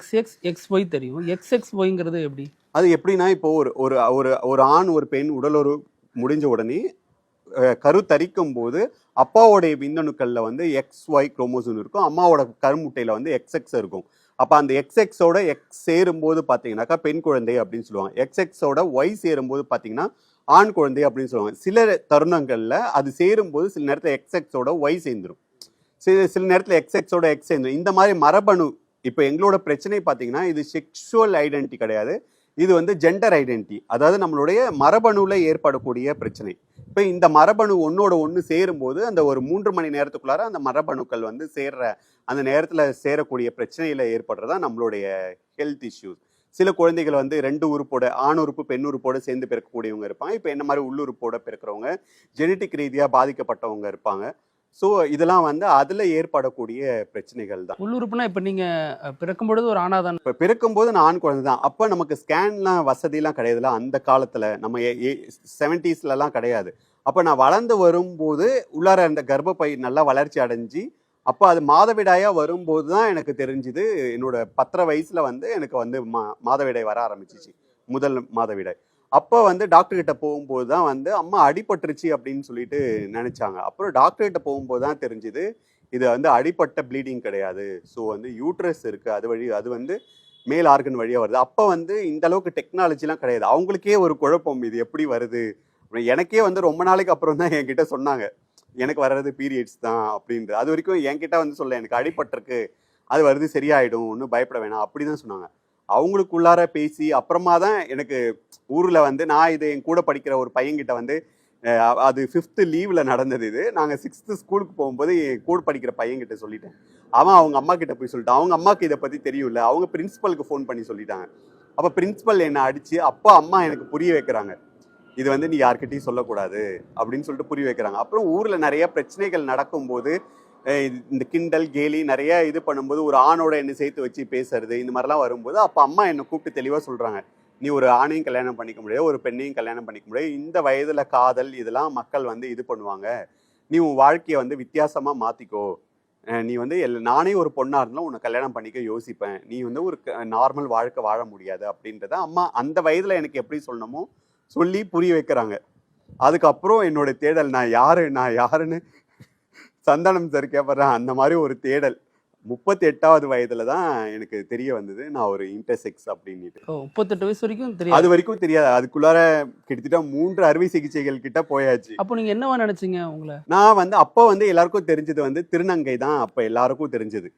XXXY தெரியும். XXYங்கிறது எப்படி? அது எப்படின்னா, இப்போ ஒரு ஒரு ஒரு ஒரு ஆண், ஒரு பெண் உடலுறவு முடிஞ்ச உடனே கருத்தரிக்கும்போது, அப்பாவோடைய விந்தணுக்கள்ல வந்து XY குரோமோசோம் இருக்கும். அம்மாவோட கருமுட்டையில வந்து XX இருக்கும். அப்ப அந்த XXோட X சேரும்போது பார்த்தீங்கன்னாக்கா, பெண் குழந்தை அப்படின்னு சொல்லுவாங்க. XXோட Y சேரும்போது பார்த்தீங்கன்னா, ஆண் குழந்தை அப்படின்னு சொல்லுவாங்க. சில தருணங்கள்ல அது சேரும்போது சில நேரத்துல XXோட Y சேர்ந்துரும். சில நேரத்துல XXோட X சேர்ந்துரும். இந்த மாதிரி மரபணு இப்போ எங்களோட பிரச்சனை பார்த்தீங்கன்னா, இது செக்ஷுவல் ஐடென்டிட்டி கிடையாது. இது வந்து ஜெண்டர் ஐடென்டிட்டி. அதாவது நம்மளுடைய மரபணுல ஏற்படக்கூடிய பிரச்சனை. இப்போ இந்த மரபணு ஒன்னோட ஒன்று சேரும்போது அந்த ஒரு 3 மணி நேரத்துக்குள்ளார அந்த மரபணுக்கள் வந்து சேர்ற அந்த நேரத்தில் சேரக்கூடிய பிரச்சனையில ஏற்படுறதா நம்மளுடைய ஹெல்த் இஷ்யூஸ். சில குழந்தைகள் வந்து 2 உறுப்போட, ஆண் உறுப்பு பெண் உறுப்போட சேர்ந்து பிறக்கக்கூடியவங்க இருப்பாங்க. இப்போ என்ன மாதிரி உள்ளுறுப்போட பிறக்கிறவங்க, ஜெனட்டிக் ரீதியாக பாதிக்கப்பட்டவங்க இருப்பாங்க. ஸோ இதெல்லாம் வந்து அதில் ஏற்படக்கூடிய பிரச்சனைகள் தான். உள்ளுறுப்புனா இப்போ நீங்க பிறக்கும் பொழுது ஒரு ஆணா தான். இப்போ பிறக்கும்போது நான் ஆண் குழந்தை தான். அப்போ நமக்கு ஸ்கேன்லாம் வசதிலாம் கிடையாதுல்ல அந்த காலத்தில். நம்ம 70ஸ்லலாம் கிடையாது. அப்போ நான் வளர்ந்து வரும்போது உள்ளார அந்த கர்ப்பப்பை நல்லா வளர்ச்சி அடைஞ்சு, அப்போ அது மாதவிடாயா வரும்போது தான் எனக்கு தெரிஞ்சுது. என்னோட 10 வயசுல வந்து எனக்கு வந்து மாதவிடாய் வர ஆரம்பிச்சிச்சு. முதல் மாதவிடாய். அப்போ வந்து டாக்டர் கிட்ட போகும்போது தான் வந்து அம்மா அடிபட்டுருச்சு அப்படின்னு சொல்லிட்டு நினைச்சாங்க. அப்புறம் டாக்டர் கிட்ட போகும்போது தான் தெரிஞ்சுது இது வந்து அடிப்பட்ட ப்ளீடிங் கிடையாது. ஸோ வந்து யூட்ரஸ் இருக்கு, அது வந்து மேல் ஆர்கன் வழியா வருது. அப்போ வந்து இந்த அளவுக்கு டெக்னாலஜிலாம் கிடையாது. அவங்களுக்கே ஒரு குழப்பம், இது எப்படி வருது. எனக்கே வந்து ரொம்ப நாளைக்கு அப்புறம் தான் என்கிட்ட சொன்னாங்க, எனக்கு வர்றது பீரியட்ஸ் தான் அப்படின்ட்டு. அது வரைக்கும் என்கிட்ட வந்து சொல்ல, எனக்கு அடிபட்டிருக்கு, அது வருது, சரியாயிடும், ஒன்றும் பயப்பட வேணாம் அப்படிதான் சொன்னாங்க. அவங்களுக்குள்ளார பேசி அப்புறமா தான் எனக்கு ஊர்ல வந்து, நான் இது என் கூட படிக்கிற ஒரு பையன்கிட்ட வந்து, அது 5th லீவ்ல நடந்தது. இது நாங்கள் 6th ஸ்கூலுக்கு போகும்போது என் கூட படிக்கிற பையன்கிட்ட சொல்லிட்டேன். அவன் அவங்க அம்மா கிட்ட போய் சொல்லிட்டான். அவங்க அம்மாவுக்கு இதை பத்தி தெரியும்ல, அவங்க பிரின்சிபலுக்கு ஃபோன் பண்ணி சொல்லிட்டாங்க. அப்ப பிரின்சிபல் என்னை அடிச்சு, அப்போ அம்மா எனக்கு புரிய வைக்கிறாங்க, இது வந்து நீ யார்கிட்டையும் சொல்லக்கூடாது அப்படின்னு சொல்லிட்டு புரிய வைக்கிறாங்க. அப்புறம் ஊர்ல நிறைய பிரச்சனைகள் நடக்கும்போது, இந்த கிண்டல் கேலி நிறைய இது பண்ணும்போது, ஒரு ஆணோட என்னை சேர்த்து வச்சு பேசுறது இந்த மாதிரிலாம் வரும்போது, அப்போ அம்மா என்னை கூப்பிட்டு தெளிவாக சொல்றாங்க, நீ ஒரு ஆணையும் கல்யாணம் பண்ணிக்க முடியாது, ஒரு பெண்ணையும் கல்யாணம் பண்ணிக்க முடியாது. இந்த வயதுல காதல் இதெல்லாம் மக்கள் வந்து இது பண்ணுவாங்க. நீ உன் வாழ்க்கையை வந்து வித்தியாசமா மாத்திக்கோ. நீ வந்து நானே ஒரு பொண்ணா இருந்தாலும் உன்னை கல்யாணம் பண்ணிக்க யோசிப்பேன். நீ வந்து ஒரு நார்மல் வாழ்க்கை வாழ முடியாது அப்படின்றத அம்மா அந்த வயதுல எனக்கு எப்படி சொல்லணுமோ சொல்லி புரிய வைக்கிறாங்க. அதுக்கப்புறம் என்னோட தேடல், நான் யாருன்னு சந்தானம் சார் கேட்பறேன். அந்த மாதிரி ஒரு தேடல் 38வது வயதுல தான் எனக்கு தெரிய வந்தது, நான் ஒரு இன்டர்செக்ஸ் அப்படின்ட்டு. 38 வயசு வரைக்கும் தெரியாது? அது வரைக்கும் தெரியாது. அதுக்குள்ளார கிட்டத்தட்ட 3 அறுவை சிகிச்சைகள் கிட்ட போயாச்சு. அப்போ நீங்க என்னவா நினைச்சீங்க உங்களை? நான் வந்து அப்போ வந்து எல்லாருக்கும் தெரிஞ்சது வந்து திருநங்கை தான் அப்ப எல்லாருக்கும் தெரிஞ்சது.